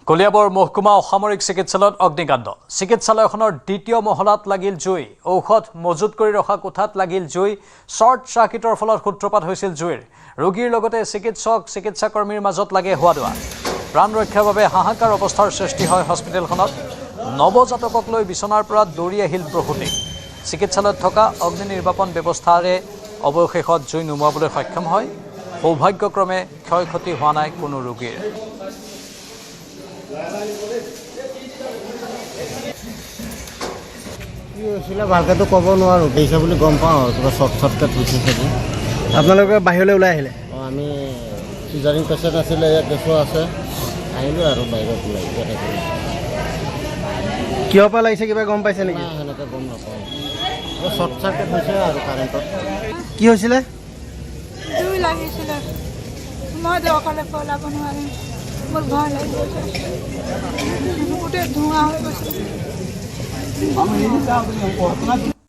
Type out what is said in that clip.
কলিয়াবৰ মহকুমা অসামৰিক চিকিৎসালয়ত অগ্নিকাণ্ড চিকিৎসালয়খনৰ দ্বিতীয় মহলাত লাগিল জুই ঔষধ মজুত কৰি ৰখা কোঠাত লাগিল জুই শৰ্ট সাৰ্কিটৰ ফলত সূত্ৰপাত হৈছিল জুইৰ ৰোগীৰ লগতে চিকিৎসাকৰ্মীৰ মাজত লাগে হোৱাদোৱা প্ৰাণ ৰক্ষাৰ বাবে হাহাকাৰ অৱস্থাৰ সৃষ্টি হয় হস্পিটেলখনত নৱজাতকক লৈ বিছনাৰ পৰা দৌৰি আহিল প্ৰসূতি চিকিৎসালয়ত থকা অগ্নি নিৰ্বাপন ব্যৱস্থাৰে অৱশেষত জুই নুমুৱাবলৈ সক্ষম হয় সৌভাগ্যক্ৰমে ক্ষয়ক্ষতি হোৱা নাই কোনো ৰোগীৰ কি হৈছিলে ভালকৈতো ক'ব নোৱাৰোঁ গৈছে বুলি গম পাওঁ আৰু কিবা শ্বৰ্টকাট হৈছে চাগে আপোনালোকে বাহিৰলৈ ওলাই আহিলে অঁ আমি চিজাৰিং পেচেণ্ট আছিলে ইয়াত দেখুওৱা আছে আহিলোঁ আৰু বাহিৰত ওলাই কিহৰ পৰা লাগিছে কিবা গম পাইছে নেকি সেনেকৈ গম নাপাওঁ কিবা শ্বৰ্ট চাৰ্কিট হৈছে আৰু কাৰেণ্টত কি হৈছিলে জুই লাগিছিলে মই অকলে পলাব নোৱাৰিম মোৰ ভয় লাগি গৈছে গোটেই ধোঁৱা হৈ গৈছে